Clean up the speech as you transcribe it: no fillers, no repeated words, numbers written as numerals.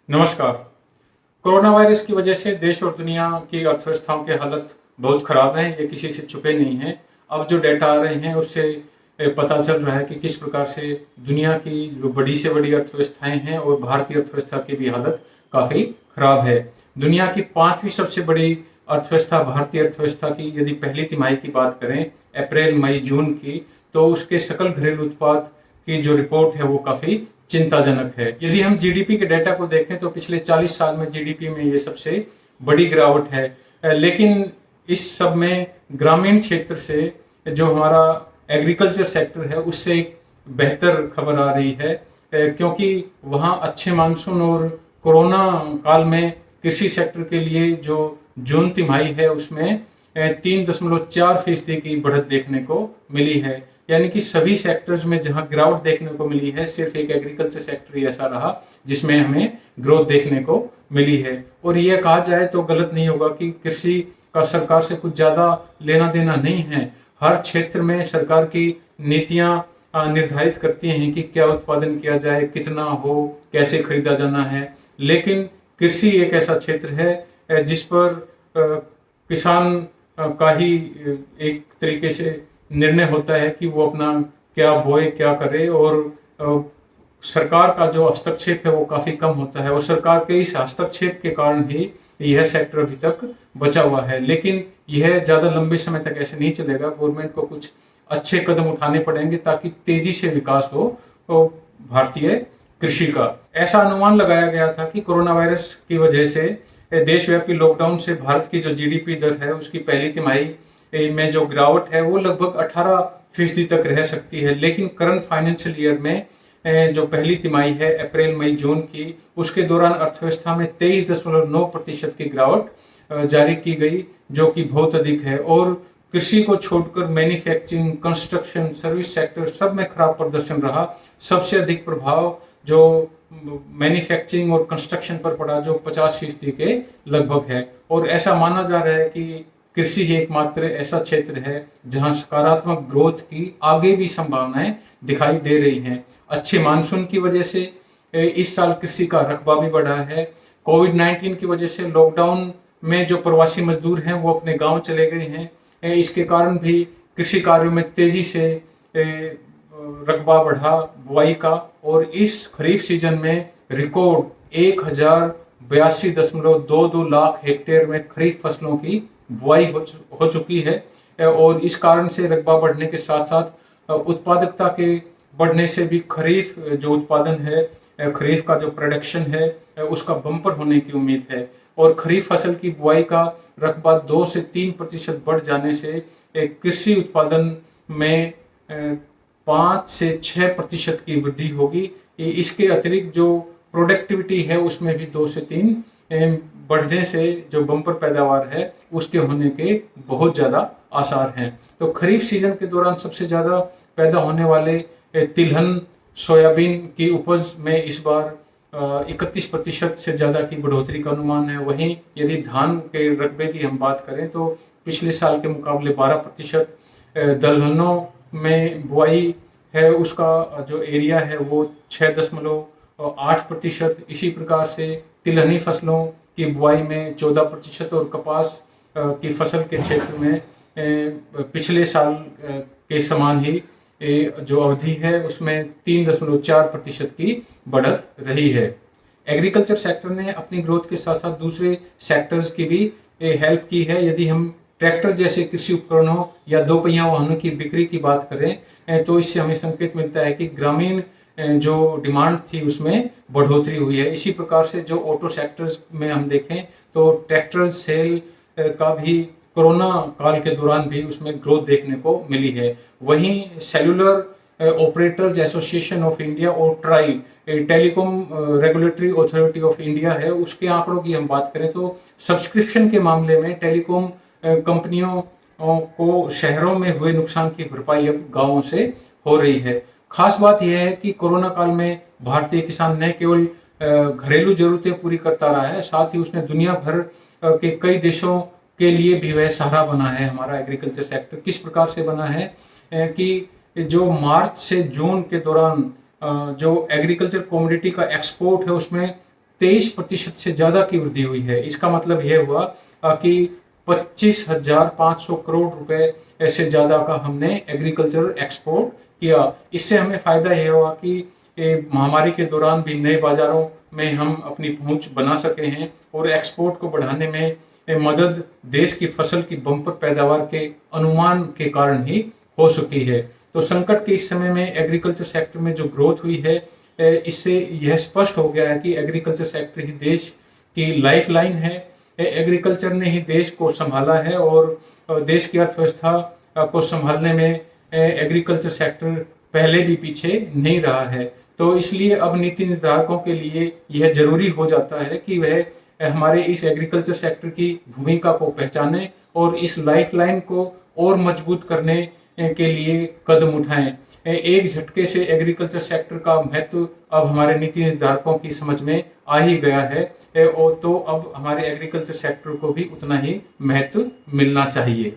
नमस्कार। Corona virus की वजह से देश और दुनिया की अर्थव्यवस्थाओं की हालत बहुत खराब है, ये किसी से छुपे नहीं है। अब जो डेटा आ रहे हैं उससे पता चल रहा है कि किस प्रकार से दुनिया की जो बड़ी से बड़ी अर्थव्यवस्थाएं हैं और भारतीय अर्थव्यवस्था की भी हालत काफ़ी खराब है। दुनिया की 5वीं सबसे बड़ी अर्थव्यवस्था भारतीय अर्थव्यवस्था की यदि पहली तिमाही की बात करें, अप्रैल, मई, जून की, तो उसके सकल घरेलू उत्पाद की जो रिपोर्ट है वो काफ़ी चिंताजनक है। यदि हम जीडीपी के डेटा को देखें तो पिछले 40 साल में जीडीपी में ये सबसे बड़ी गिरावट है। लेकिन इस सब में ग्रामीण क्षेत्र से जो हमारा एग्रीकल्चर सेक्टर है उससे एक बेहतर खबर आ रही है, क्योंकि वहाँ अच्छे मानसून और कोरोना काल में कृषि सेक्टर के लिए जो जून तिमाही है उसमें 3.4% की बढ़त देखने को मिली है। यानी कि सभी सेक्टर्स में जहां गिरावट देखने को मिली है, सिर्फ एक एग्रीकल्चर सेक्टर ही ऐसा रहा जिसमें हमें ग्रोथ देखने को मिली है। और यह कहा जाए तो गलत नहीं होगा कि कृषि का सरकार से कुछ ज्यादा लेना देना नहीं है। हर क्षेत्र में सरकार की नीतियां निर्धारित करती हैं कि क्या उत्पादन किया जाए, कितना हो, कैसे खरीदा जाना है। लेकिन कृषि एक ऐसा क्षेत्र है जिस पर किसान का ही एक तरीके से निर्णय होता है कि वो अपना क्या बोए, क्या करे। और सरकार का जो हस्तक्षेप है वो काफी कम होता है और सरकार के इस हस्तक्षेप के कारण ही यह सेक्टर अभी तक बचा हुआ है। लेकिन यह ज्यादा लंबे समय तक ऐसे नहीं चलेगा। गवर्नमेंट को कुछ अच्छे कदम उठाने पड़ेंगे ताकि तेजी से विकास हो तो भारतीय कृषि का। ऐसा अनुमान लगाया गया था कि कोरोना वायरस की वजह से देशव्यापी लॉकडाउन से भारत की जो जीडीपी दर है उसकी पहली तिमाही में जो गिरावट है वो लगभग 18% तक रह सकती है। लेकिन करंट फाइनेंशियल ईयर में जो पहली तिमाही है अप्रैल, मई, जून की, उसके दौरान अर्थव्यवस्था में 23.9% की गिरावट जारी की गई, जो कि बहुत अधिक है। और कृषि को छोड़कर मैन्युफैक्चरिंग, कंस्ट्रक्शन, सर्विस सेक्टर सब में खराब प्रदर्शन रहा। सबसे अधिक प्रभाव जो मैन्युफैक्चरिंग और कंस्ट्रक्शन पर पड़ा, जो 50% के लगभग है। और ऐसा माना जा रहा है कि कृषि ही एकमात्र ऐसा क्षेत्र है जहां सकारात्मक ग्रोथ की आगे भी संभावनाएं दिखाई दे रही हैं। अच्छे मानसून की वजह से इस साल कृषि का रकबा भी बढ़ा है। कोविड-19 की वजह से लॉकडाउन में जो प्रवासी मजदूर हैं वो अपने गांव चले गए हैं। इसके कारण भी कृषि कार्यों में तेजी से रकबा बढ़ा बुआई का। और इस खरीफ सीजन में रिकॉर्ड 1082.22 लाख हेक्टेयर में खरीफ फसलों की बुआई हो चुकी है। और इस कारण से रकबा बढ़ने के साथ साथ उत्पादकता के बढ़ने से भी खरीफ जो उत्पादन है, खरीफ का जो प्रोडक्शन है उसका बम्पर होने की उम्मीद है। और खरीफ फसल की बुआई का रकबा 2 से 3% बढ़ जाने से कृषि उत्पादन में 5 से 6% की वृद्धि होगी। इसके अतिरिक्त जो प्रोडक्टिविटी है उसमें भी 2 से 3 बढ़ने से जो बम्पर पैदावार है उसके होने के बहुत ज़्यादा आसार हैं। तो खरीफ सीजन के दौरान सबसे ज़्यादा पैदा होने वाले तिलहन, सोयाबीन की उपज में इस बार 31% से ज़्यादा की बढ़ोतरी का अनुमान है। वहीं यदि धान के रकबे की हम बात करें तो पिछले साल के मुकाबले 12%, दलहनों में बुआई है उसका जो एरिया है वो 6.8%। इसी प्रकार से तिलहनी फसलों की बुआई में 14% और कपास की फसल के क्षेत्र में पिछले साल के समान ही जो अवधि है उसमें 3.4% की बढ़त रही है। एग्रीकल्चर सेक्टर ने अपनी ग्रोथ के साथ साथ दूसरे सेक्टर्स की भी हेल्प की है। यदि हम ट्रैक्टर जैसे कृषि उपकरणों या दो पहिया वाहनों की बिक्री की बात करें तो इससे हमें संकेत मिलता है कि ग्रामीण जो डिमांड थी उसमें बढ़ोतरी हुई है। इसी प्रकार से जो ऑटो सेक्टर्स में हम देखें तो ट्रैक्टर सेल का भी कोरोना काल के दौरान भी उसमें ग्रोथ देखने को मिली है। वहीं cellular operators association of India और TRAI telecom regulatory authority of India है, उसके आंकड़ों की हम बात करें तो सब्सक्रिप्शन के मामले में टेलीकॉम कंपनियों को शहरों में हुए नुकसान की भरपाई अब गांवों से हो रही है। खास बात यह है कि कोरोना काल में भारतीय किसान न केवल घरेलू जरूरतें पूरी करता रहा है, साथ ही उसने दुनिया भर के कई देशों के लिए भी वह सहारा बना है। हमारा एग्रीकल्चर सेक्टर किस प्रकार से बना है कि जो मार्च से जून के दौरान जो एग्रीकल्चर कमोडिटी का एक्सपोर्ट है उसमें 23% से ज़्यादा की वृद्धि हुई है। इसका मतलब यह हुआ कि 25,500 करोड़ रुपए से ज़्यादा का हमने एग्रीकल्चर एक्सपोर्ट किया। इससे हमें फ़ायदा यह हुआ कि महामारी के दौरान भी नए बाज़ारों में हम अपनी पहुंच बना सके हैं और एक्सपोर्ट को बढ़ाने में मदद देश की फसल की बम्पर पैदावार के अनुमान के कारण ही हो सकी है। तो संकट के इस समय में एग्रीकल्चर सेक्टर में जो ग्रोथ हुई है, इससे यह स्पष्ट हो गया है कि एग्रीकल्चर सेक्टर ही देश की लाइफलाइन है। एग्रीकल्चर ने ही देश को संभाला है और देश की अर्थव्यवस्था को संभालने में एग्रीकल्चर सेक्टर पहले भी पीछे नहीं रहा है। तो इसलिए अब नीति निर्धारकों के लिए यह जरूरी हो जाता है कि वह हमारे इस एग्रीकल्चर सेक्टर की भूमिका को पहचाने और इस लाइफलाइन को और मजबूत करने के लिए कदम उठाएं। एक झटके से एग्रीकल्चर सेक्टर का महत्व अब हमारे नीति निर्धारकों की समझ में आ ही गया है और तो अब हमारे एग्रीकल्चर सेक्टर को भी उतना ही महत्व मिलना चाहिए।